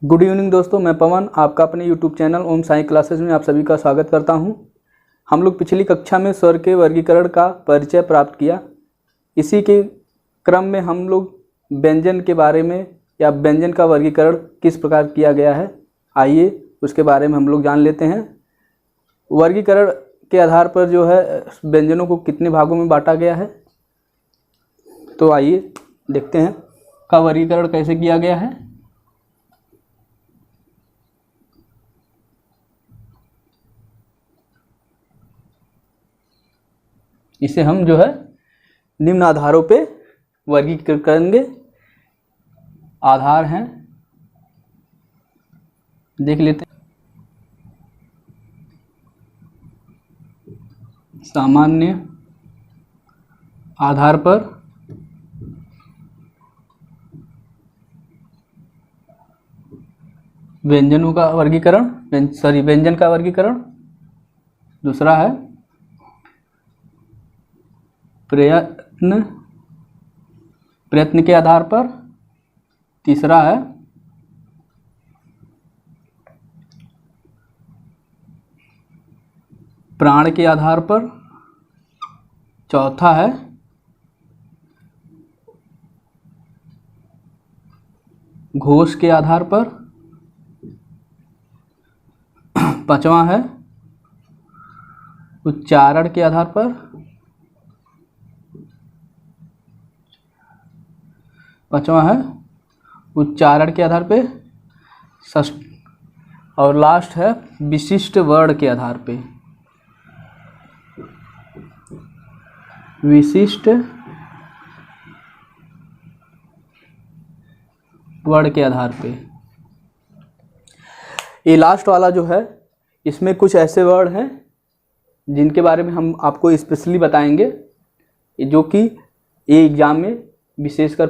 Good evening दोस्तों, मैं पवन आपका अपने यूट्यूब चैनल ओम साई क्लासेस में आप सभी का स्वागत करता हूं। हम लोग पिछली कक्षा में स्वर के वर्गीकरण का परिचय प्राप्त किया। इसी के क्रम में हम लोग व्यंजन के बारे में या व्यंजन का वर्गीकरण किस प्रकार किया गया है, आइए उसके बारे में हम लोग जान लेते हैं। वर्गीकरण के आधार पर जो है व्यंजनों को कितने भागों में बांटा गया है, तो आइए देखते हैं का वर्गीकरण कैसे किया गया है। इसे हम जो है निम्न आधारों पे वर्गीकृत करेंगे। आधार हैं, देख लेते हैं। सामान्य आधार पर व्यंजनों का वर्गीकरण, व्यंजन का वर्गीकरण। दूसरा है प्रयत्न के आधार पर। तीसरा है प्राण के आधार पर। चौथा है घोष के आधार पर। पांचवा है उच्चारण के आधार पर। पांचवा है उच्चारण के आधार पे। और लास्ट है विशिष्ट वर्ण के आधार पे। विशिष्ट वर्ण के आधार पे। ये लास्ट वाला जो है, इसमें कुछ ऐसे वर्ड हैं जिनके बारे में हम आपको स्पेशली बताएंगे, जो कि ये एग्जाम में विशेषकर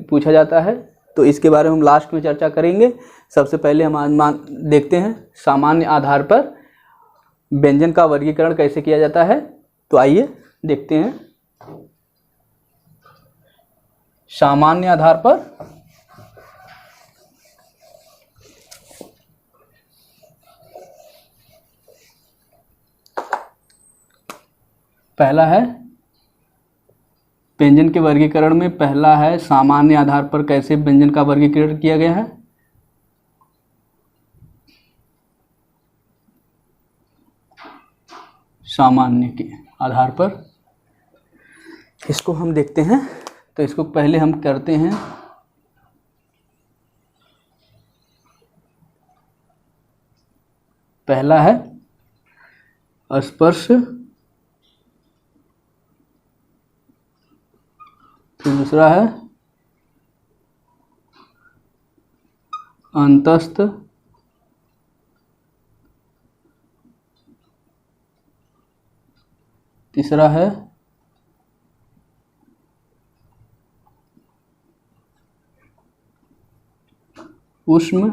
पूछा जाता है। तो इसके बारे में हम लास्ट में चर्चा करेंगे। सबसे पहले हम देखते हैं सामान्य आधार पर व्यंजन का वर्गीकरण कैसे किया जाता है। तो आइए देखते हैं। सामान्य आधार पर पहला है व्यंजन के वर्गीकरण में, पहला है सामान्य आधार पर कैसे व्यंजन का वर्गीकरण किया गया है। सामान्य के आधार पर इसको हम देखते हैं। तो इसको पहले हम करते हैं पहला है स्पर्श, फिर दूसरा है अंतस्थ, तीसरा है ऊष्म,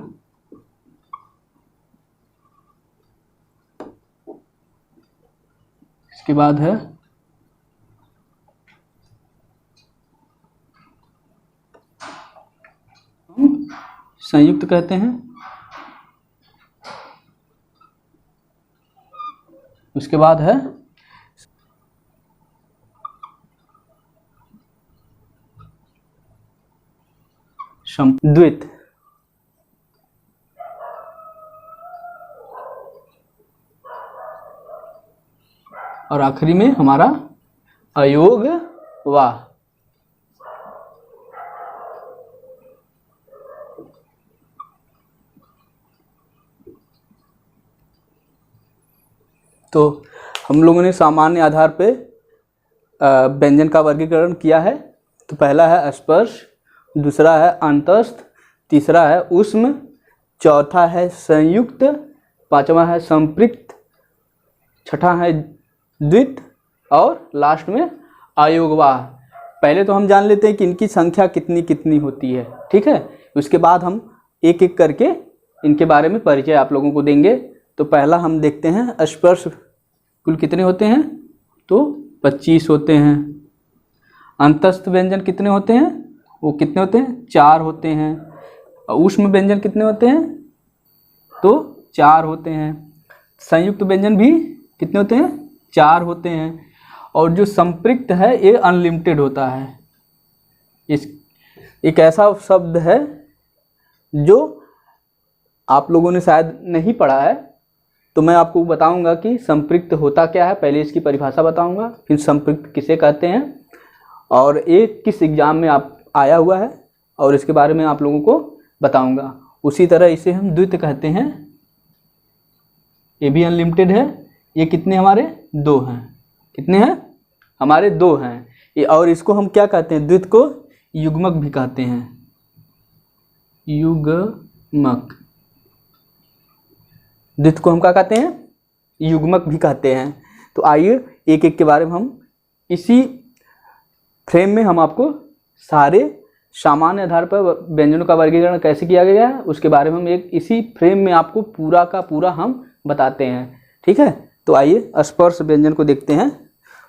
इसके बाद है संयुक्त कहते हैं। उसके बाद है द्वित। और आखिरी में हमारा अयोगवाह। तो हम लोगों ने सामान्य आधार पे व्यंजन का वर्गीकरण किया है। तो पहला है स्पर्श, दूसरा है अंतस्थ, तीसरा है ऊष्म, चौथा है संयुक्त, पांचवा है संपृक्त, छठा है द्वित और लास्ट में अयोगवाह। पहले तो हम जान लेते हैं कि इनकी संख्या कितनी कितनी होती है, ठीक है। उसके बाद हम एक एक करके इनके बारे में परिचय आप लोगों को देंगे। तो पहला हम देखते हैं स्पर्श कुल कितने होते हैं, तो 25 होते हैं। अंतस्थ व्यंजन कितने होते हैं, वो कितने होते हैं, 4 होते हैं। और ऊष्म व्यंजन कितने होते हैं? तो 4 होते हैं। संयुक्त व्यंजन भी कितने होते हैं? 4 होते हैं। और जो संपृक्त है ये अनलिमिटेड होता है। इस एक ऐसा शब्द है जो आप लोगों ने शायद नहीं पढ़ा है, तो मैं आपको बताऊंगा कि संपृक्त होता क्या है। पहले इसकी परिभाषा बताऊंगा, फिर संपृक्त किसे कहते हैं और एक किस एग्जाम में आप आया हुआ है और इसके बारे में आप लोगों को बताऊंगा। उसी तरह इसे हम द्वित कहते हैं, ये भी अनलिमिटेड है। ये कितने हमारे? 2 हैं। कितने हैं? हमारे 2 हैं ये। और इसको हम क्या कहते हैं? द्वित को युग्मक भी कहते हैं, युग्मक। द्वित को हम क्या कहते हैं? युग्मक भी कहते हैं। तो आइए एक एक के बारे में हम इसी फ्रेम में हम आपको सारे सामान्य आधार पर व्यंजनों का वर्गीकरण कैसे किया गया है उसके बारे में हम एक इसी फ्रेम में आपको पूरा का पूरा हम बताते हैं। ठीक है, तो आइए स्पर्श व्यंजन को देखते हैं।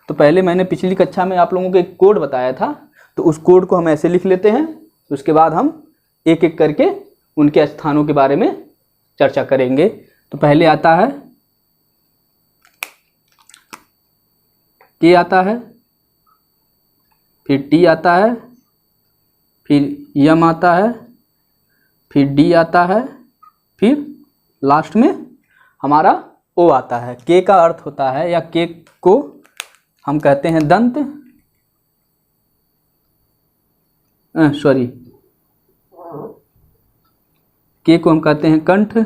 तो पहले मैंने पिछली कक्षा में आप लोगों को एक कोड बताया था, तो उस कोड को हम ऐसे लिख लेते हैं। उसके बाद हम एक एक करके उनके स्थानों के बारे में चर्चा करेंगे। तो पहले आता है के आता है, फिर टी आता है, फिर यम आता है, फिर डी आता है, फिर लास्ट में हमारा ओ आता है। के का अर्थ होता है, या के को हम कहते हैं दंत, के को हम कहते हैं कंठ,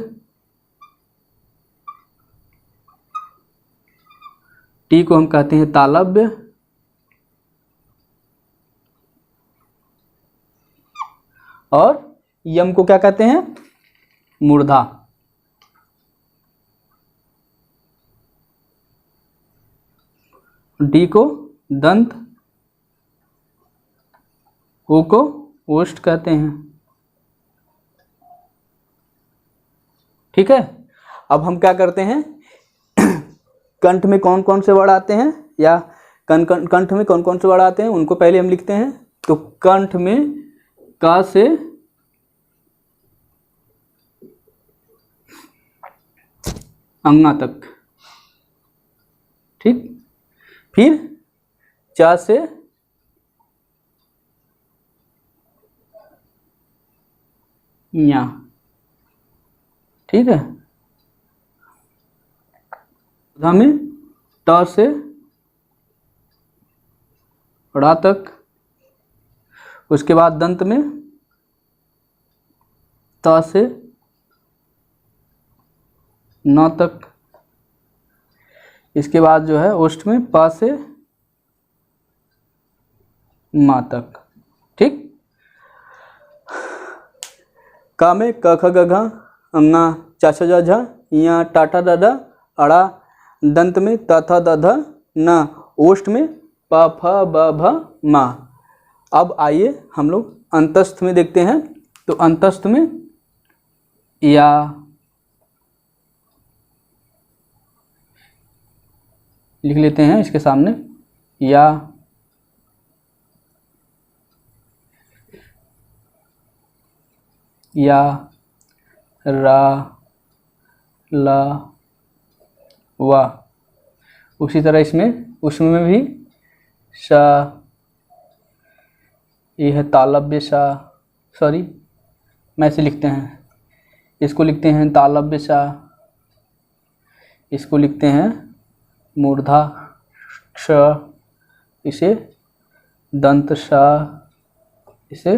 टी को हम कहते हैं तालव्य, और यम को क्या कहते हैं? मूर्धा। डी को दंत, ओ को ओष्ठ कहते हैं। ठीक है, अब हम क्या करते हैं, कंठ में कौन कौन से वर्ड आते हैं, या कंठ में कौन कौन से वर्ड आते हैं उनको पहले हम लिखते हैं। तो कंठ में का से अंगा तक, ठीक। फिर चा से या, ठीक है। में ट से ड़ा तक, उसके बाद दंत में त से न तक, इसके बाद जो है ओष्ठ में प से मा तक, ठीक। का में क ख ग घ अंगा चा छ ज झ या टाटा ड ढ अड़ा, दंत में त थ द ध न, ओष्ठ में प फ ब भ मा। अब आइए हम लोग अंतस्थ में देखते हैं। तो अंतस्थ में या, लिख लेते हैं इसके सामने या, रा, ला, वा। उसी तरह इसमें उसमें भी सा, ये है तालव्य सा, सॉरी मैं इसे लिखते हैं, इसको लिखते हैं तालव्य सा, इसको लिखते हैं मूर्धा क्ष, इसे दंत सा, इसे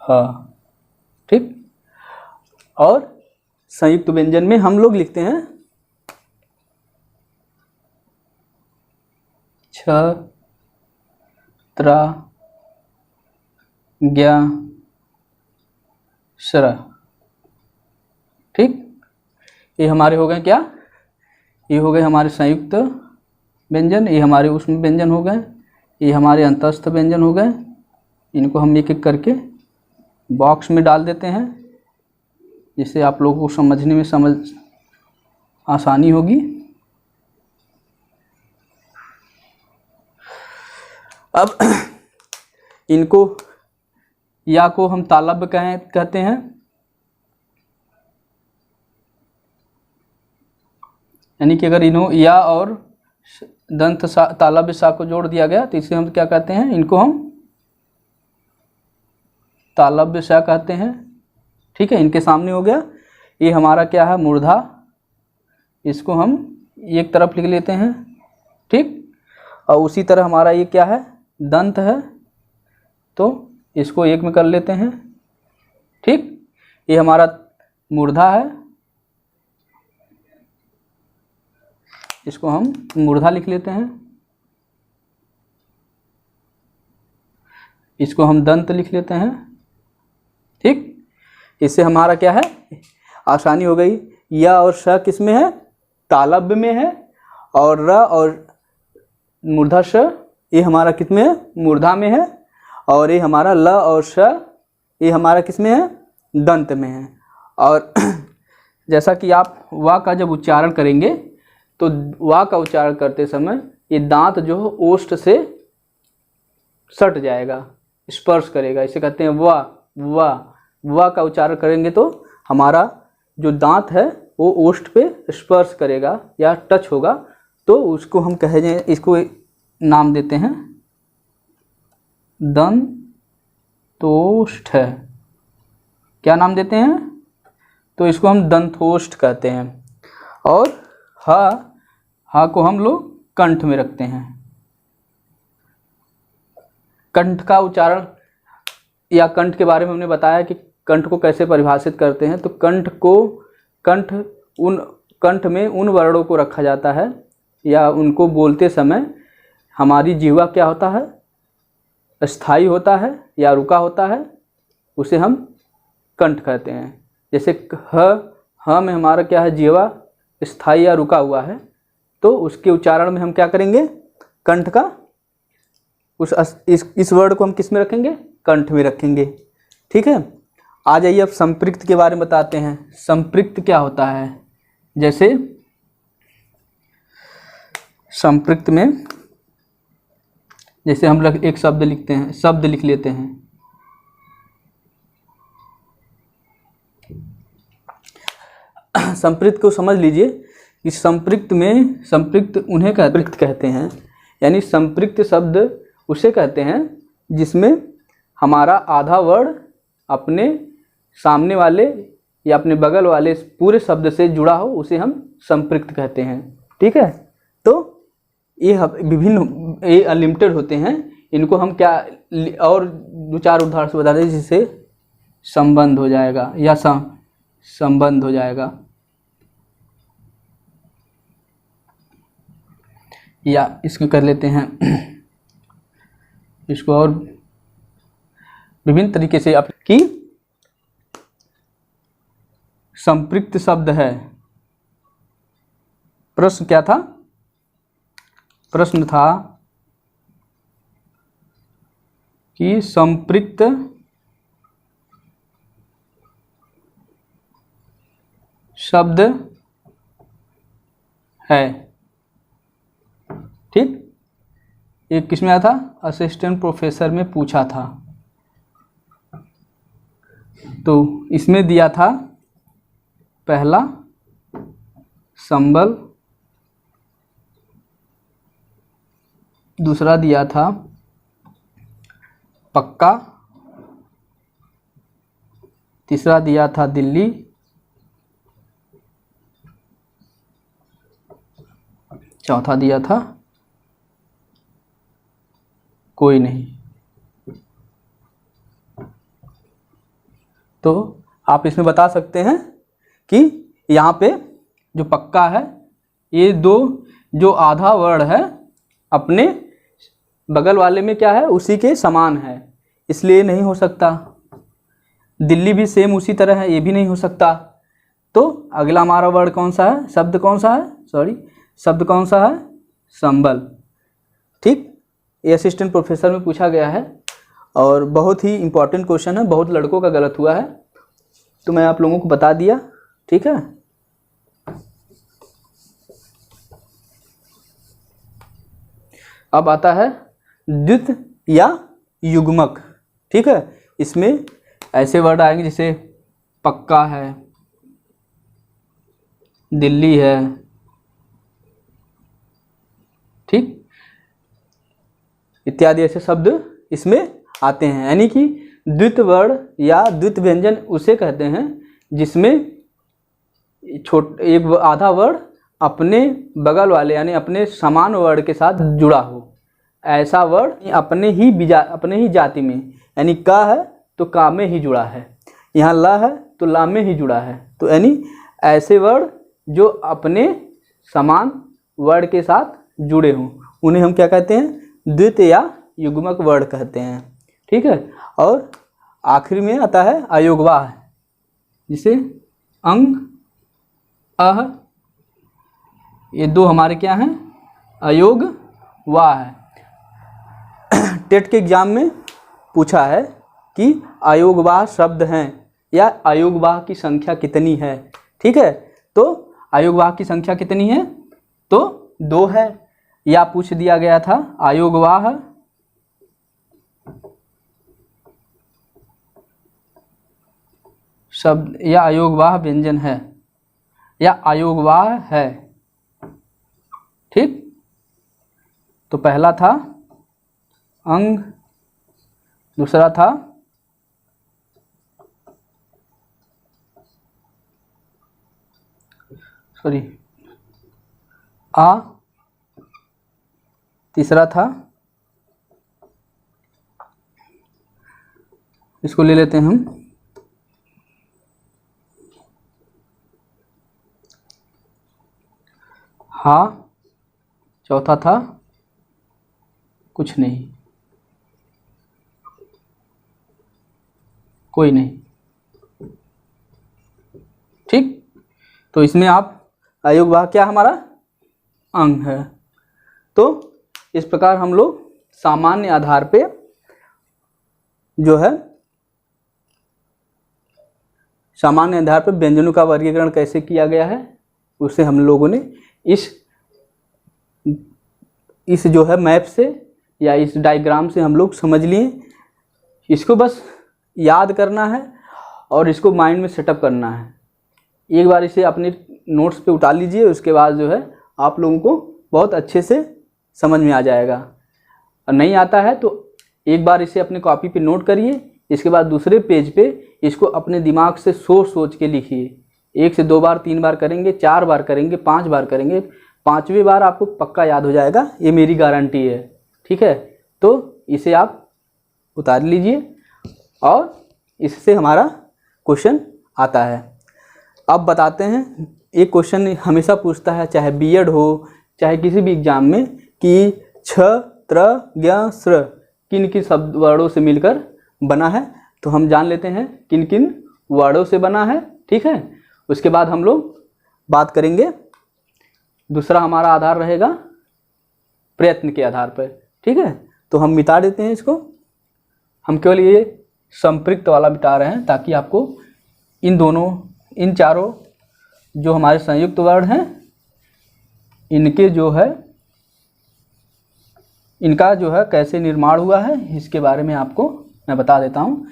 ह, ठीक। और संयुक्त व्यंजन में हम लोग लिखते हैं छ, त्रा, ज्ञा, श्र, ठीक। ये हमारे हो गए क्या? ये हो गए हमारे संयुक्त व्यंजन, ये हमारे ऊष्म व्यंजन हो गए, ये हमारे अंतस्थ व्यंजन हो गए। इनको हम एक एक करके बॉक्स में डाल देते हैं, जिससे आप लोगों को समझने में आसानी होगी। अब इनको या को हम तालव्य कहते हैं, यानी कि अगर इन्हों या और दंत तालव्य सा को जोड़ दिया गया तो इसे हम क्या कहते हैं, इनको हम तालव्य सा कहते हैं। ठीक है, इनके सामने हो गया, ये हमारा क्या है, मूर्धा, इसको हम एक तरफ लिख लेते हैं। ठीक, और उसी तरह हमारा ये क्या है, दंत है, तो इसको एक में कर लेते हैं। ठीक, ये हमारा मूर्धा है, इसको हम मूर्धा लिख लेते हैं। इसको हम दंत लिख लेते हैं। ठीक, इससे हमारा क्या है, आसानी हो गई। या और श किस में है, तालव्य में है, और र और मूर्धा श ये हमारा किस में है, मूर्धा में है, और ये हमारा ल और श ये हमारा किस में है, दंत में है। और जैसा कि आप वा का जब उच्चारण करेंगे तो वा का उच्चारण करते समय ये दांत जो है ओष्ठ से सट जाएगा, स्पर्श करेगा, इसे कहते हैं वा। वा वा का उच्चारण करेंगे तो हमारा जो दांत है वो ओष्ठ पे स्पर्श करेगा या टच होगा, तो उसको हम कहें, इसको नाम देते हैं दंतोष्ठ है। क्या नाम देते हैं, तो इसको हम दंतोष्ठ कहते हैं। और हा को हम लोग कंठ में रखते हैं। कंठ का उच्चारण या कंठ के बारे में हमने बताया कि कंठ को कैसे परिभाषित करते हैं। तो कंठ में उन वर्णों को रखा जाता है या उनको बोलते समय हमारी जीवा क्या होता है, स्थायी होता है या रुका होता है, उसे हम कंठ कहते हैं। जैसे ह में हमारा क्या है, जीवा स्थायी या रुका हुआ है, तो उसके उच्चारण में हम क्या करेंगे, कंठ का इस वर्ड को हम किस में रखेंगे, कंठ में रखेंगे। ठीक है, आ जाइए अब संपृक्त के बारे में बताते हैं। संपृक्त क्या होता है, जैसे संपृक्त में जैसे हम लोग एक शब्द लिखते हैं, शब्द लिख लेते हैं। संपृक्त को समझ लीजिए कि संपृक्त में, संपृक्त उन्हें कहते हैं, यानी संपृक्त शब्द उसे कहते हैं जिसमें हमारा आधा वर्ड अपने सामने वाले या अपने बगल वाले पूरे शब्द से जुड़ा हो, उसे हम संपृक्त कहते हैं। ठीक है, तो ये विभिन्न, ये अनलिमिटेड होते हैं। इनको हम क्या और दो चार उदाहरण से बता दें, जिससे संबंध हो जाएगा या संबंध हो जाएगा, या इसको कर लेते हैं, इसको और विभिन्न तरीके से आप कि संपृक्त शब्द है। प्रश्न क्या था, प्रश्न था कि संपृक्त शब्द है। ठीक, ये किसमें आया था, असिस्टेंट प्रोफेसर में पूछा था। तो इसमें दिया था पहला संबल, दूसरा दिया था पक्का, तीसरा दिया था दिल्ली, चौथा दिया था कोई नहीं। तो आप इसमें बता सकते हैं कि यहाँ पे जो पक्का है, ये दो जो आधा वर्ड है अपने बगल वाले में क्या है, उसी के समान है, इसलिए नहीं हो सकता। दिल्ली भी सेम उसी तरह है, ये भी नहीं हो सकता। तो अगला हमारा वर्ड कौन सा है, शब्द कौन सा है, शब्द कौन सा है, संबल। ठीक, ये असिस्टेंट प्रोफेसर में पूछा गया है और बहुत ही इम्पोर्टेंट क्वेश्चन है, बहुत लड़कों का गलत हुआ है, तो मैं आप लोगों को बता दिया। ठीक है, अब आता है द्वित या युग्मक। ठीक है, इसमें ऐसे वर्ड आएंगे जैसे पक्का है, दिल्ली है, ठीक, इत्यादि ऐसे शब्द इसमें आते हैं। यानी कि द्वित वर्ण या द्वित व्यंजन उसे कहते हैं जिसमें एक आधा वर्ण अपने बगल वाले यानी अपने समान वर्ण के साथ जुड़ा हो। ऐसा वर्ण अपने ही जाति में, यानी का है तो का में ही जुड़ा है, यहाँ ला है तो ला में ही जुड़ा है। तो यानी ऐसे वर्ण जो अपने समान वर्ण के साथ जुड़े हों उन्हें हम क्या कहते हैं, द्वित या युग्मक वर्ण कहते हैं, ठीक है। और आखिर में आता है अयोगवाह, जिसे अंग अह, ये दो हमारे क्या हैं, अयोगवाह है। टेट के एग्जाम में पूछा है कि अयोगवाह शब्द हैं या अयोगवाह की संख्या कितनी है, ठीक है। तो अयोगवाह की संख्या कितनी है, तो 2 है। या पूछ दिया गया था अयोगवाह शब्द या अयोगवाह व्यंजन है या अयोगवाह है, ठीक। तो पहला था अंग, दूसरा था आ, तीसरा था, इसको ले लेते हैं हम हा, चौथा था कुछ नहीं, कोई नहीं, ठीक। तो इसमें आप अयोगवाह क्या हमारा अंग है। तो इस प्रकार हम लोग सामान्य आधार पे जो है सामान्य आधार पर व्यंजनों का वर्गीकरण कैसे किया गया है उसे हम लोगों ने इस जो है मैप से या इस डायग्राम से हम लोग समझ लिए। इसको बस याद करना है और इसको माइंड में सेटअप करना है। एक बार इसे अपने नोट्स पे उतार लीजिए, उसके बाद जो है आप लोगों को बहुत अच्छे से समझ में आ जाएगा। और नहीं आता है तो एक बार इसे अपने कॉपी पे नोट करिए, इसके बाद दूसरे पेज पे इसको अपने दिमाग से सोच के लिखिए। 1 से 2 बार 3 बार करेंगे, 4 बार करेंगे, 5 बार करेंगे, 5वें बार आपको पक्का याद हो जाएगा, ये मेरी गारंटी है, ठीक है। तो इसे आप उतार लीजिए और इससे हमारा क्वेश्चन आता है। अब बताते हैं, एक क्वेश्चन हमेशा पूछता है चाहे बीएड हो चाहे किसी भी एग्जाम में कि छ त्र ज्ञ स्र किन किन शब्द वर्डों से मिलकर बना है। तो हम जान लेते हैं किन किन वर्डों से बना है, ठीक है। उसके बाद हम लोग बात करेंगे, दूसरा हमारा आधार रहेगा प्रयत्न के आधार पर, ठीक है। तो हम मिटा देते हैं इसको, हम केवल ये संपृक्त वाला मिटा रहे हैं ताकि आपको इन चारों जो हमारे संयुक्त वर्ण हैं इनके जो है इनका जो है कैसे निर्माण हुआ है इसके बारे में आपको मैं बता देता हूँ।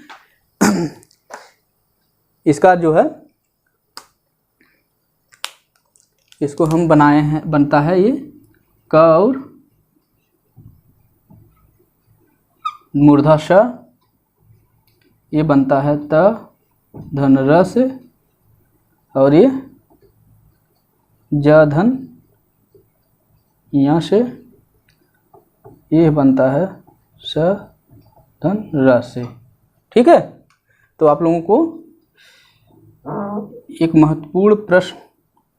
इसका जो है इसको हम बनाए हैं, बनता है ये क और मूर्धा श, ये बनता है त धन र से, और ये ज धन यहाँ से, ये बनता है स धन र से, ठीक है। तो आप लोगों को एक महत्वपूर्ण प्रश्न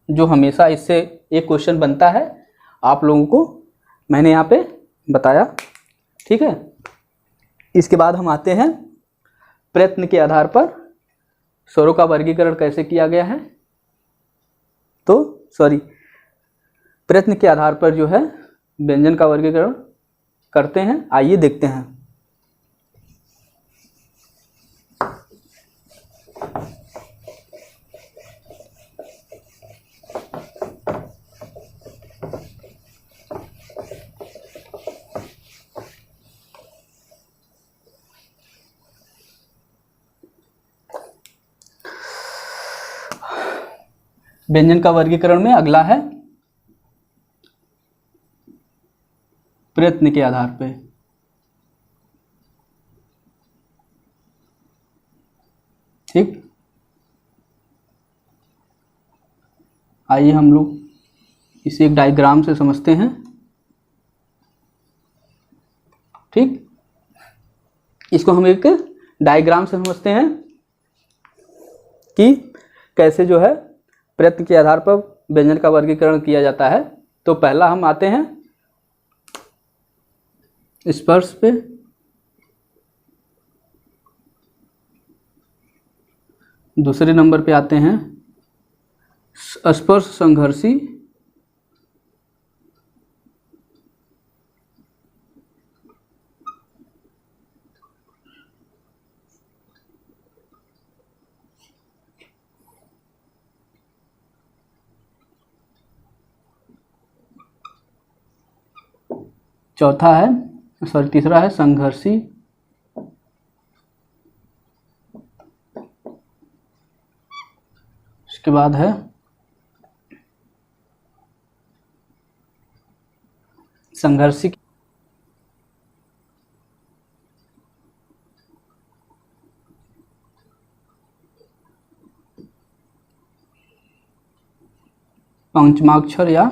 जो हमेशा इससे एक क्वेश्चन बनता है आप लोगों को मैंने यहाँ पे बताया, ठीक है। इसके बाद हम आते हैं प्रयत्न के आधार पर स्वरों का वर्गीकरण कैसे किया गया है। तो प्रयत्न के आधार पर जो है व्यंजन का वर्गीकरण करते हैं, आइए देखते हैं। व्यंजन का वर्गीकरण में अगला है प्रयत्न के आधार पे। ठीक, आइए हम लोग इसे एक डायग्राम से समझते हैं। ठीक, इसको हम एक डायग्राम से समझते हैं कि कैसे जो है प्रयत्न के आधार पर व्यंजन का वर्गीकरण किया जाता है। तो पहला हम आते हैं स्पर्श पे, दूसरे नंबर पे आते हैं स्पर्श संघर्षी, चौथा है तीसरा है संघर्षी, उसके बाद है संघर्षी, पंचमाक्षर या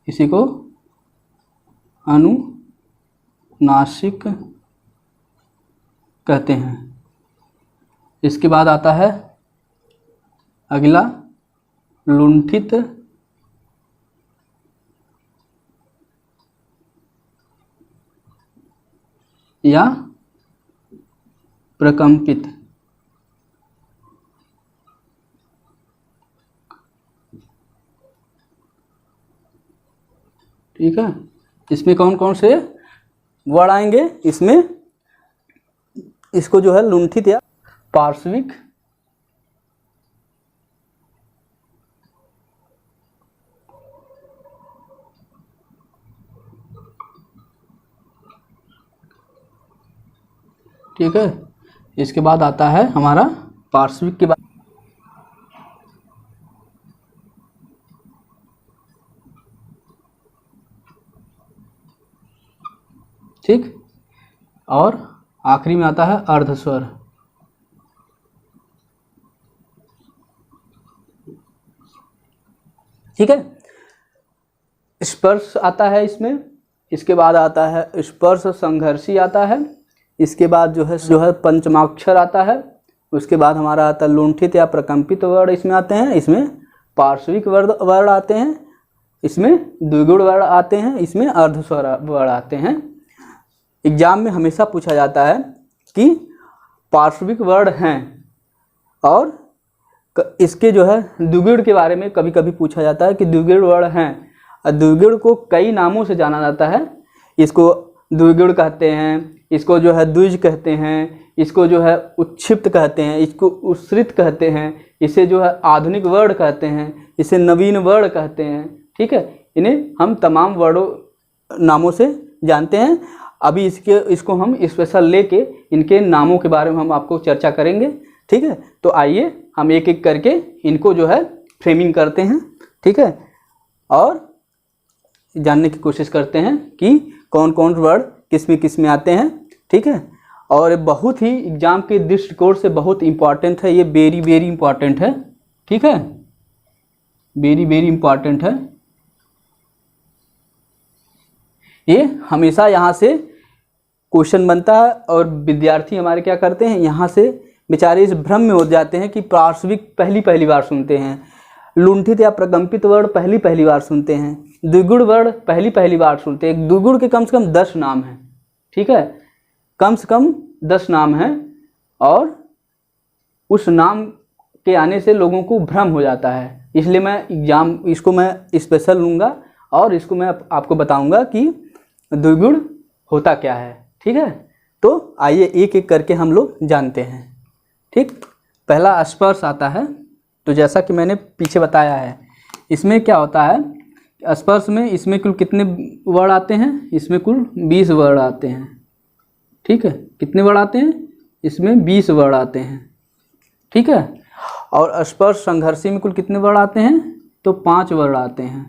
इसी को अनुनासिक कहते हैं। इसके बाद आता है अगला लुंठित या प्रकंपित। ठीक है, इसमें कौन कौन से वर्ड आएंगे? इसमें इसको जो है लुंठित या पार्श्विक, ठीक है। इसके बाद आता है हमारा पार्श्विक के बाद ठीक, और आखिरी में आता है अर्धस्वर। ठीक है, स्पर्श आता है इसमें, इसके बाद आता है स्पर्श संघर्षी आता है, इसके बाद जो है पंचमाक्षर आता है, उसके बाद हमारा आता है लुंठित या प्रकंपित वर्ड इसमें आते हैं, इसमें पार्श्विक वर्ड आते हैं, इसमें द्विगुण वर्ड आते हैं, इसमें अर्धस्वर वर्ड आते हैं। एग्जाम में हमेशा पूछा जाता है कि पार्श्विक वर्ड हैं और इसके जो है द्विगुण के बारे में कभी कभी पूछा जाता है कि द्विगुण वर्ड हैं। द्विगुण को कई नामों से जाना जाता है, इसको द्विगुण कहते हैं, इसको जो है द्विज कहते हैं, इसको जो है उत्क्षिप्त कहते हैं, इसको उश्रित कहते हैं, इसे जो है आधुनिक वर्ड कहते हैं, इसे नवीन वर्ड कहते हैं। ठीक है, इन्हें हम तमाम वर्डों नामों से जानते हैं। अभी इसको हम स्पेशल लेके इनके नामों के बारे में हम आपको चर्चा करेंगे। ठीक है, तो आइए हम एक एक करके इनको जो है फ्रेमिंग करते हैं। ठीक है, और जानने की कोशिश करते हैं कि कौन कौन वर्ड किस में आते हैं। ठीक है, और बहुत ही एग्जाम के दृष्टिकोण से बहुत इम्पॉर्टेंट है, ये वेरी वेरी इम्पॉर्टेंट है। ठीक है, वेरी वेरी इम्पॉर्टेंट है। ये हमेशा यहाँ से क्वेश्चन बनता है और विद्यार्थी हमारे क्या करते हैं, यहाँ से बेचारे इस भ्रम में हो जाते हैं कि पार्श्विक पहली बार सुनते हैं, लुंठित या प्रकंपित वर्ड पहली बार सुनते हैं, द्विगुण वर्ड पहली बार सुनते हैं। द्विगुण के कम से कम 10 नाम हैं। ठीक है, कम से कम 10 नाम हैं और उस नाम के आने से लोगों को भ्रम हो जाता है। इसलिए इसको मैं स्पेशल लूँगा और इसको मैं आपको बताऊंगा कि द्विगुण होता क्या है। ठीक है, तो आइए एक एक करके हम लोग जानते हैं। ठीक, पहला स्पर्श आता है। तो जैसा कि मैंने पीछे बताया है, इसमें क्या होता है स्पर्श में, इसमें कुल कितने वर्ड आते हैं? इसमें कुल 20 वर्ड आते हैं। ठीक है, कितने वर्ड आते हैं? इसमें 20 वर्ड आते हैं। ठीक है, और स्पर्श संघर्षी में कुल कितने वर्ण आते हैं? तो 5 वर्ण आते हैं।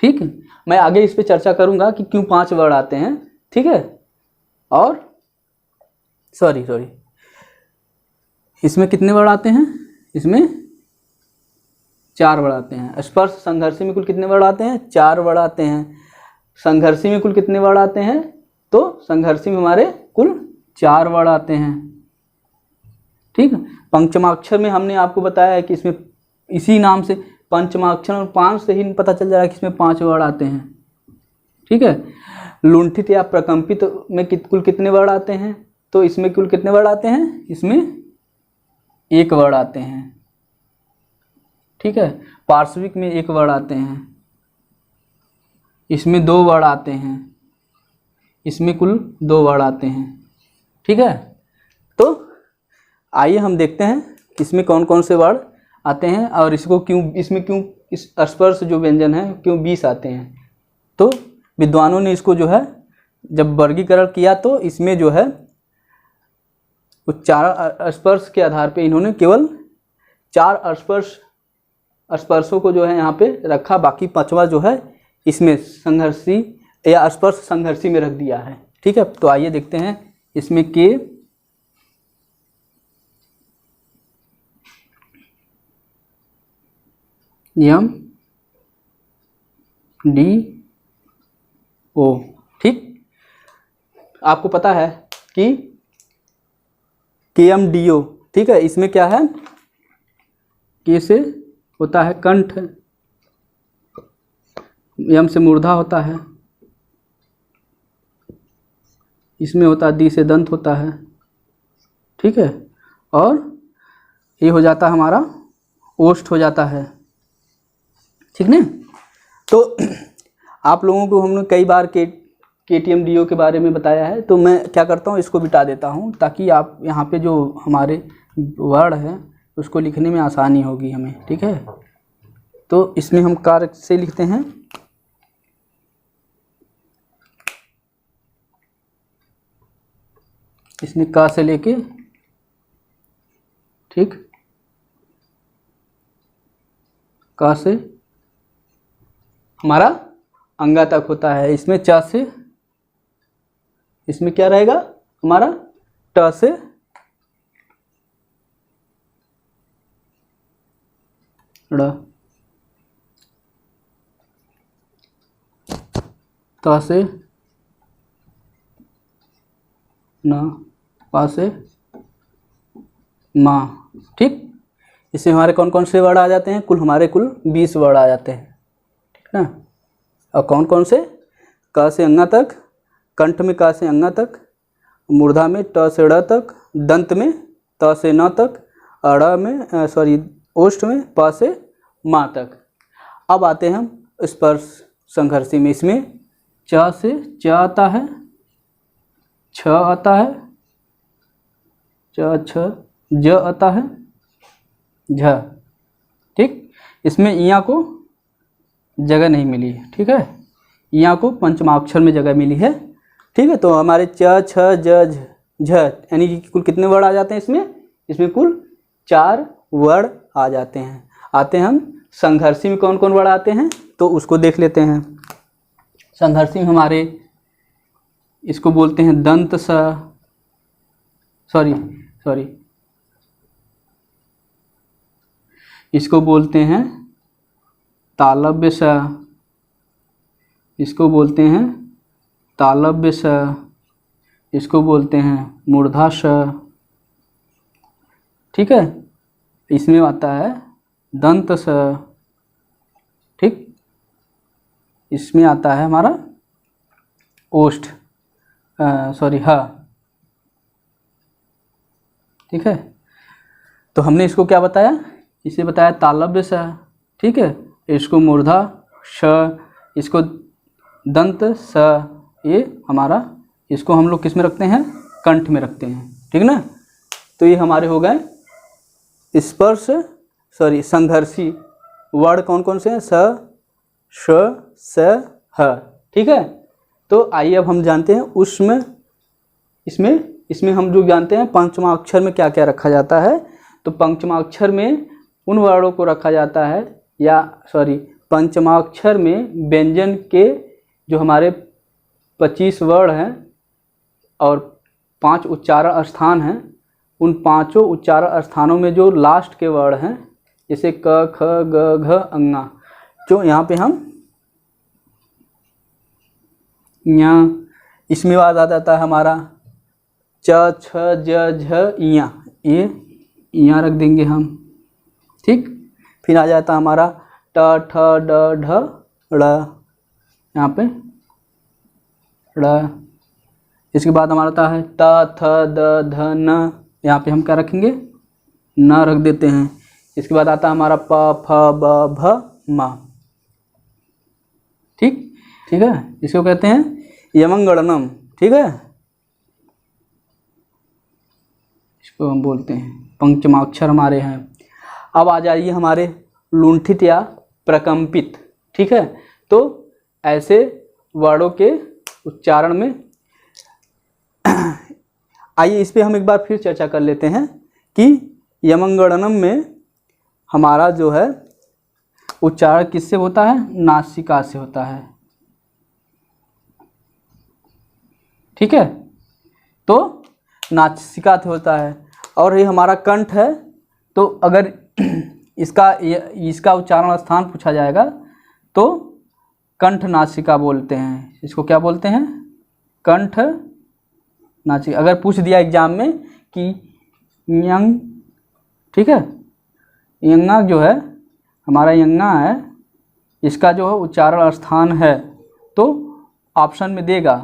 ठीक है, मैं आगे इस पे चर्चा करूंगा कि क्यों 5 वर्ण आते हैं। ठीक है, और सॉरी इसमें कितने वर्ण आते हैं? इसमें 4 वर्ण आते हैं। स्पर्श संघर्षी में कुल कितने वर्ण आते हैं? 4 वर्ण आते हैं। संघर्षी में कुल कितने वर्ण आते हैं? तो संघर्षी में हमारे कुल 4 वर्ण आते हैं। ठीक है, पंचमाक्षर में हमने आपको बताया है कि इसमें इसी नाम से पंचमाक्षर और 5 से ही पता चल जा रहा है कि इसमें 5 वर्ण आते हैं। ठीक है, लुंठित या प्रकंपित में कुल कितने वर्ण आते हैं? तो इसमें कुल कितने वर्ण आते हैं? इसमें 1 वर्ण आते हैं। ठीक है, पार्श्विक में 1 वर्ण आते हैं। इसमें 2 वर्ण आते हैं। इसमें कुल 2 वर्ण आते हैं। ठीक है, तो आइए हम देखते हैं इसमें कौन कौन से वर्ण आते हैं और इसको क्यों, इसमें क्यों इस स्पर्श जो व्यंजन है क्यों 20 आते हैं। तो विद्वानों ने इसको जो है जब वर्गीकरण किया तो इसमें जो है वो 4 स्पर्श के आधार पे इन्होंने केवल 4 स्पर्शों को जो है यहाँ पे रखा, बाकी 5वां जो है इसमें संघर्षी या स्पर्श संघर्षी में रख दिया है। ठीक है, तो आइए देखते हैं इसमें के, यम, डी, ओ। ठीक, आपको पता है कि केएम डीओ। ठीक है, इसमें क्या है? के से होता है कंठ, यम से मूर्धा होता है, इसमें होता है दी से दंत होता है। ठीक है, और ये हो जाता हमारा ओष्ठ हो जाता है। ठीक ना? तो आप लोगों को हमने कई बार केटीएम डीओ के बारे में बताया है, तो मैं क्या करता हूँ इसको बिटा देता हूँ ताकि आप यहाँ पे जो हमारे वर्ण है उसको लिखने में आसानी होगी हमें। ठीक है, तो इसमें हम कार्य से लिखते हैं। इसमें का से लेके, ठीक, का से हमारा अंगा तक होता है। इसमें च से, इसमें क्या रहेगा हमारा? ट से ड़, त से न, पा से मा। ठीक, इसमें हमारे कौन कौन से वर्ण आ जाते हैं? हमारे कुल 20 वर्ण आ जाते हैं। ठीक ना? और कौन कौन से? क से अंगा तक, कंठ में का से अंगा तक, मूर्धा में ट से ड़ तक, दंत में त से न तक, अड़ में ओष्ठ में प से मा तक। अब आते हैं हम स्पर्श संघर्षी में। इसमें च से च आता है, छ आता है, च छ, ज आता है, झ। ठीक, इसमें इया को जगह नहीं मिली है। ठीक है, इया को पंचमाक्षर में जगह मिली है। ठीक है, तो हमारे च छ ज झ यानी कि कुल कितने वर्ण आ जाते हैं इसमें? इसमें कुल 4 वर्ण आ जाते हैं। आते हैं हम संघर्षी में कौन कौन वर्ण आते हैं, तो उसको देख लेते हैं। संघर्षी में हमारे इसको बोलते हैं दंत स, सॉरी इसको बोलते हैं तालव्य स, इसको बोलते हैं तालव्य स, इसको बोलते हैं मूर्धा स। ठीक है, इसमें आता है दंत स। ठीक, इसमें आता है हमारा ओष्ठ, ह। ठीक है, तो हमने इसको क्या बताया? इसे बताया तालव्य स। ठीक है, इसको मूर्धा श, इसको दंत स। ये हमारा, इसको हम लोग किस में रखते हैं? कंठ में रखते हैं। ठीक ना? तो ये हमारे हो गए स्पर्श संघर्षी वर्ण कौन कौन से हैं? स, श, स, ह। ठीक है, तो आइए अब हम जानते हैं उसमें, इसमें हम जो जानते हैं पंचमा अक्षर में क्या क्या रखा जाता है। तो पंचमाक्षर में उन वर्णों को रखा जाता है, या पंचमाक्षर में व्यंजन के जो हमारे 25 वर्ण हैं और 5 उच्चारण स्थान हैं, उन 5 उच्चारण स्थानों में जो लास्ट के वर्ण हैं, जैसे क ख ग घ अंगा, जो यहाँ पे हम यहाँ इसमें बाद आ जाता है हमारा च छ ज झ इया, ये यहाँ रख देंगे हम, ठीक। फिर आ जाता है हमारा ट ठ ड ढ ड़, यहाँ पे ड़। इसके बाद हमारा आता है त थ द ध न, यहाँ पे हम क्या रखेंगे, न रख देते हैं। इसके बाद आता है हमारा प फ ब भ म, ठीक है। इसको कहते हैं यमंगणनम, ठीक है, इसको हम बोलते हैं पंचमाक्षर हमारे हैं। अब आ जाइए हमारे लुंठित या प्रकंपित, ठीक है। तो ऐसे वर्णों के उच्चारण में आइए इस पे हम एक बार फिर चर्चा कर लेते हैं कि यमंगणनम में हमारा जो है उच्चारण किससे होता है, नासिका से होता है, ठीक है। तो नासिका से होता है, और ये हमारा कंठ है। तो अगर इसका उच्चारण स्थान पूछा जाएगा तो कंठ नासिका बोलते हैं, इसको क्या बोलते हैं, कंठ नासिका। अगर पूछ दिया एग्जाम में कि यंग, ठीक है, यंगा जो है हमारा यंगा है, इसका जो है उच्चारण स्थान है, तो ऑप्शन में देगा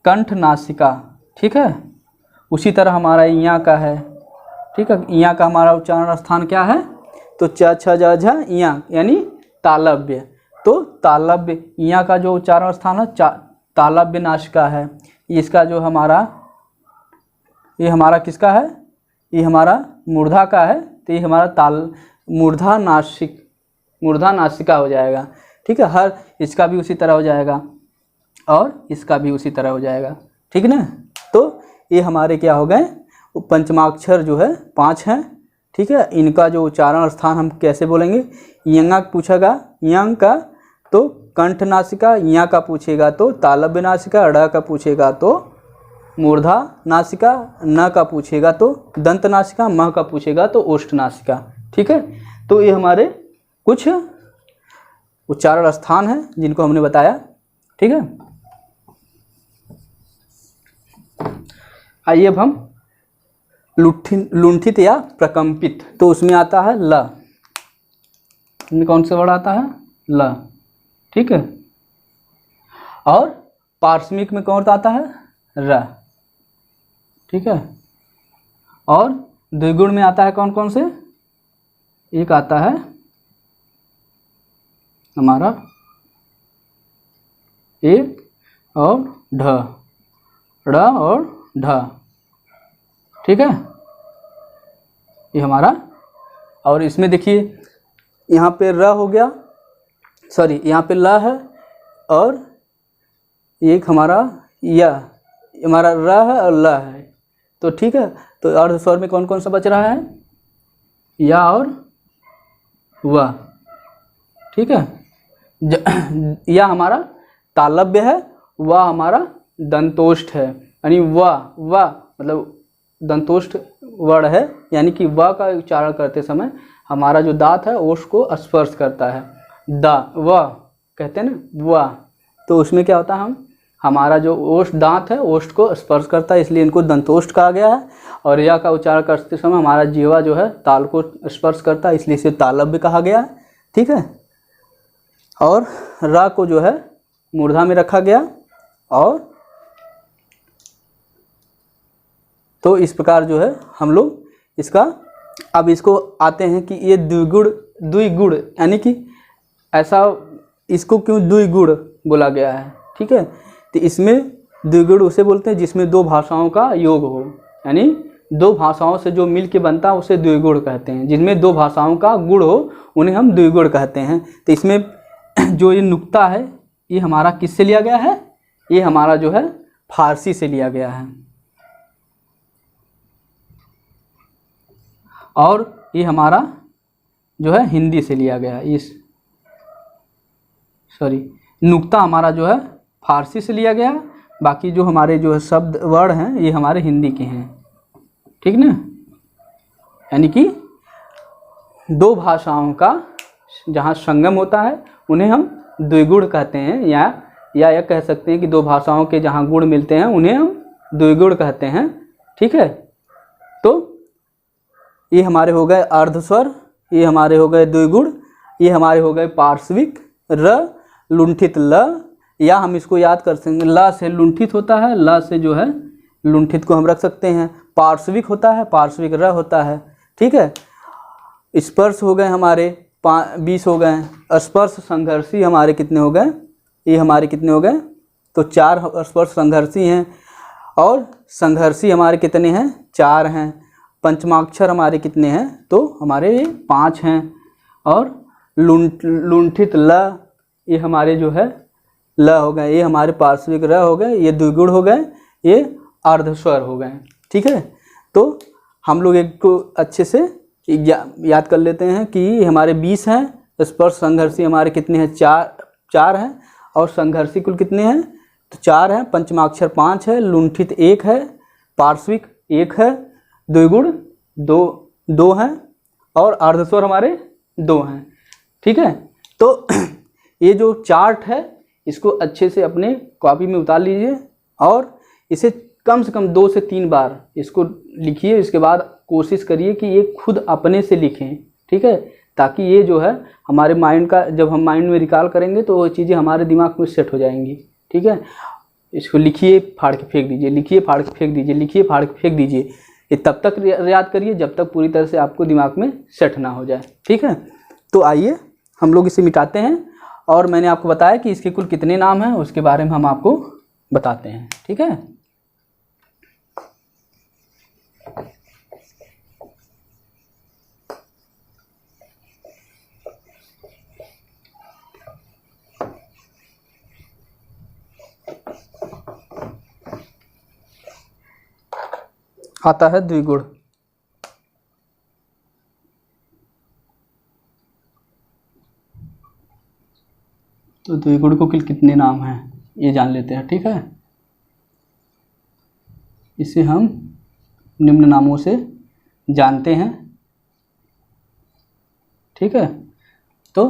कंठ नासिका, ठीक है। उसी तरह हमारा इया का है, ठीक है। इया का हमारा उच्चारण स्थान क्या है, तो च छ ज झ इया, यानी तालव्य। तो तालव्य, इया का जो उच्चारण स्थान है तालव्य नासिका है। इसका जो हमारा, ये हमारा किसका है, ये हमारा मूर्धा का है, तो ये हमारा मूर्धा नासिका हो जाएगा, ठीक है। हर इसका भी उसी तरह हो जाएगा और इसका भी उसी तरह हो जाएगा, ठीक है ना। तो ये हमारे क्या हो गए, पंचमाक्षर जो है 5 हैं, ठीक है। इनका जो उच्चारण स्थान हम कैसे बोलेंगे, यंगा पूछेगा यंग का तो कंठ नासिका, या का पूछेगा तो तालव्य नासिका, ड़ का पूछेगा तो मूर्धा नासिका, न का पूछेगा तो दंत नासिका, म का पूछेगा तो ओष्ठ नासिका, ठीक है। तो ये हमारे कुछ उच्चारण स्थान हैं जिनको हमने बताया, ठीक है। आइए अब हम लुंठित या प्रकंपित, तो उसमें आता है ल, इसमें कौन सा वर्ड आता है, ल, ठीक है। और पार्श्विक में कौन आता है, र, ठीक है। और द्विगुण में आता है कौन कौन से, एक आता है हमारा एक और ढ, ड़ और ढ, ठीक है, ये हमारा। और इसमें देखिए यहाँ पे र हो गया, सॉरी यहाँ पे ल है, और एक हमारा या, हमारा र है और ल है, तो ठीक है। तो अर्ध स्वर में कौन कौन सा बच रहा है, या और व, ठीक है। या हमारा तालव्य है, व हमारा दंतोष्ठ है, यानी व मतलब दंतोष्ठ वर्ण है, यानी कि व का उच्चारण करते समय हमारा जो दांत है ओष्ठ को स्पर्श करता है, व कहते हैं ना, व। तो उसमें क्या होता है, हमारा जो ओष्ठ दांत है ओष्ठ को स्पर्श करता है, इसलिए इनको दंतोष्ठ कहा गया है। और या का उच्चारण करते समय हमारा जीवा जो है ताल को स्पर्श करता है, इसलिए इसे तालव्य कहा गया है, ठीक है। और र को जो है मूर्धा में रखा गया, और तो इस प्रकार जो है हम लोग इसका, अब इसको आते हैं कि ये द्विगुण यानी कि ऐसा, इसको क्यों द्विगुण बोला गया है, ठीक है। तो इसमें द्विगुण उसे बोलते हैं जिसमें दो भाषाओं का योग हो, यानी दो भाषाओं से जो मिल के बनता है उसे द्विगुण कहते हैं। जिनमें दो भाषाओं का गुण हो उन्हें हम द्विगुण कहते हैं। तो इसमें जो ये नुक्ता है ये हमारा किससे लिया गया है, ये हमारा जो है फारसी से लिया गया है, और ये हमारा जो है हिंदी से लिया गया है। इस नुक्ता हमारा जो है फारसी से लिया गया, बाकी जो हमारे जो है शब्द वर्ड हैं ये हमारे हिंदी के हैं, ठीक ना। यानी कि दो भाषाओं का जहाँ संगम होता है उन्हें हम द्विगुण कहते हैं, या यह कह सकते हैं कि दो भाषाओं के जहाँ गुण मिलते हैं उन्हें हम द्विगुण कहते हैं, ठीक है। तो ये हमारे हो गए अर्धस्वर, ये हमारे हो गए द्विगुण, ये हमारे हो गए पार्श्विक र, लुंठित ल, या हम इसको याद कर सकेंगे ल से लुंठित होता है, ल से जो है लुंठित को हम रख सकते हैं, पार्श्विक होता है, पार्श्विक र होता है, ठीक है। स्पर्श हो गए हमारे 20 हो गए, स्पर्श संघर्षी हमारे कितने हो गए, ये हमारे कितने हो गए, तो 4 स्पर्श संघर्षी हैं, और संघर्षी हमारे कितने हैं, 4 हैं। पंचमाक्षर हमारे कितने हैं, तो हमारे ये 5 हैं। और लुंठित ल, ये हमारे जो है ल हो गए, ये हमारे पार्श्विक र हो गए, ये द्विगुण हो गए, ये अर्धस्वर हो गए, ठीक है। तो हम लोग एक को अच्छे से याद कर लेते हैं कि हमारे 20 हैं, स्पर्श संघर्षी हमारे कितने हैं, 4 हैं, और संघर्षी कुल कितने हैं, तो 4 हैं। पंचमाक्षर 5 है, लुंठित 1 है, पार्श्विक 1 है, द्विगुण 2 हैं, और अर्धस्वर हमारे 2 हैं, ठीक है। तो ये जो चार्ट है इसको अच्छे से अपने कॉपी में उतार लीजिए और इसे कम से कम 2 से 3 बार इसको लिखिए। इसके बाद कोशिश करिए कि ये खुद अपने से लिखें, ठीक है, ताकि ये जो है हमारे माइंड का, जब हम माइंड में रिकॉल करेंगे तो वो चीज़ें हमारे दिमाग में सेट हो जाएंगी, ठीक है। इसको लिखिए, फाड़ के फेंक दीजिए, लिखिए, फाड़ के फेंक दीजिए, लिखिए, फाड़ के फेंक दीजिए। ये तब तक याद करिए जब तक पूरी तरह से आपको दिमाग में सेट ना हो जाए, ठीक है। तो आइए हम लोग इसे मिटाते हैं, और मैंने आपको बताया कि इसके कुल कितने नाम हैं उसके बारे में हम आपको बताते हैं, ठीक है। आता है द्विगुण। तो द्विगुण को कुल कितने नाम हैं ये जान लेते हैं, ठीक है। इसे हम निम्न नामों से जानते हैं, ठीक है। तो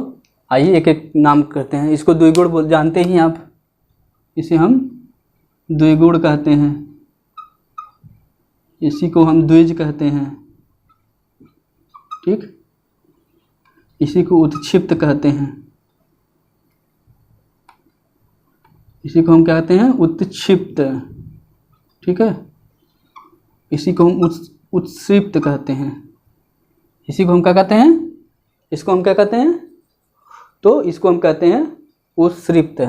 आइए एक एक नाम करते हैं। इसको द्विगुण जानते ही आप, इसे हम द्विगुण कहते हैं, इसी को हम द्विज कहते हैं, ठीक। इसी को उत्क्षिप्त कहते हैं, इसी को हम क्या कहते हैं, उत्क्षिप्त, ठीक है। इसी को हम उत्क्षिप्त कहते हैं, इसी को हम क्या कहते हैं, इसको हम क्या कहते हैं, तो इसको हम कहते हैं उत्क्षिप्त,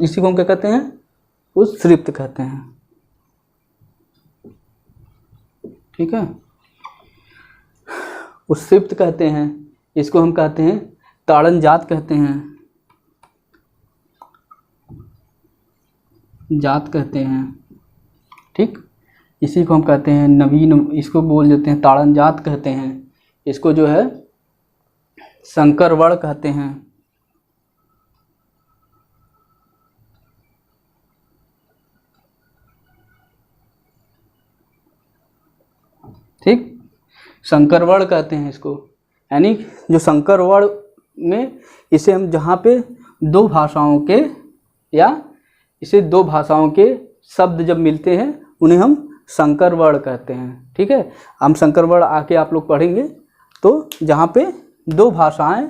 इसी को हम क्या कहते हैं, उत्क्षिप्त कहते हैं, ठीक है। उत्क्षिप्त कहते हैं, इसको हम कहते हैं ताड़न जात कहते हैं, जात कहते हैं, ठीक। इसी को हम कहते हैं नवीन, इसको बोल देते हैं ताड़न जात कहते हैं, इसको जो है संकर वर्ण कहते हैं, ठीक। संकर वर्ण कहते हैं इसको, यानी जो संकर वर्ण में इसे हम जहाँ पे 2 भाषाओं के, या इसे 2 भाषाओं के शब्द जब मिलते हैं उन्हें हम संकर वर्ण कहते हैं, ठीक है। हम संकर वर्ण आके आप लोग पढ़ेंगे, तो जहाँ पे 2 भाषाएं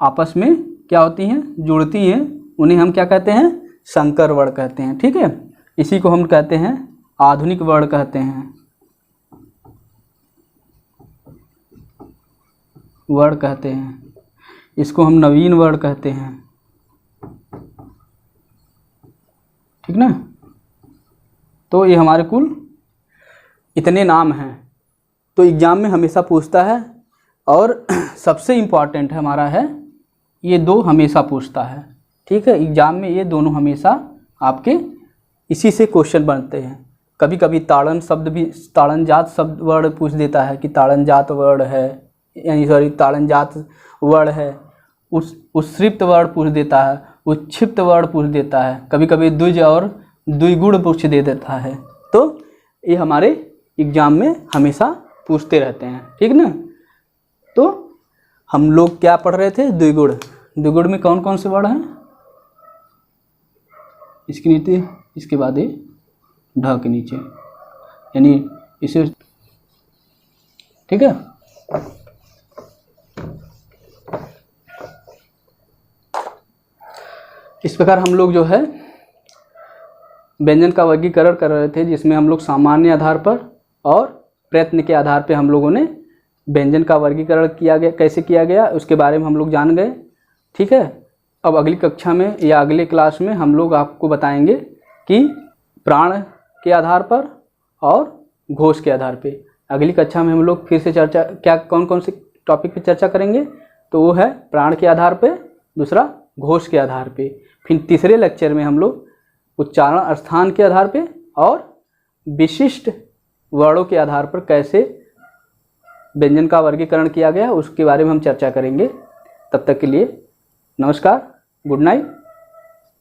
आपस में क्या होती हैं, जुड़ती हैं, उन्हें हम क्या कहते हैं, संकर वर्ण कहते हैं, ठीक है। इसी को हम कहते हैं आधुनिक वर्ण कहते हैं, वर्ण कहते हैं। इसको हम नवीन वर्ण कहते हैं, ठीक ना। तो ये हमारे कुल इतने नाम हैं। तो एग्ज़ाम में हमेशा पूछता है, और सबसे इम्पॉर्टेंट है हमारा है ये 2 हमेशा पूछता है, ठीक है। एग्ज़ाम में ये दोनों हमेशा आपके इसी से क्वेश्चन बनते हैं। कभी कभी ताड़न शब्द भी, ताड़नजात शब्द वर्ड पूछ देता है कि ताड़नजात वर्ड है, यानी सॉरी ताड़नजात वर्ड है। उच्छ्रिप्त वर्ड पूछ देता है, उच्छिप्त वर्ड पूछ देता है, कभी कभी द्विज और द्विगुण पूछ दे देता है। तो ये हमारे एग्जाम में हमेशा पूछते रहते हैं, ठीक ना। तो हम लोग क्या पढ़ रहे थे, द्विगुण। द्विगुण में कौन कौन से वर्ड हैं, इसके नीचे, इसके बाद ये ढ के नीचे, यानी इसे, ठीक है। इस प्रकार हम लोग जो है व्यंजन का वर्गीकरण कर रहे थे, जिसमें हम लोग सामान्य आधार पर और प्रयत्न के आधार पर हम लोगों ने व्यंजन का वर्गीकरण किया गया, कैसे किया गया उसके बारे में हम लोग जान गए, ठीक है। अब अगली कक्षा में या अगले क्लास में हम लोग आपको बताएंगे कि प्राण के आधार पर और घोष के आधार पे। अगली कक्षा में हम लोग फिर से चर्चा, क्या कौन कौन से टॉपिक पे चर्चा करेंगे, तो वो है प्राण के आधार पे, दूसरा घोष के आधार पे, फिर तीसरे लेक्चर में हम लोग उच्चारण स्थान के आधार पे और विशिष्ट वर्णों के आधार पर कैसे व्यंजन का वर्गीकरण किया गया उसके बारे में हम चर्चा करेंगे। तब तक के लिए नमस्कार, गुड नाइट।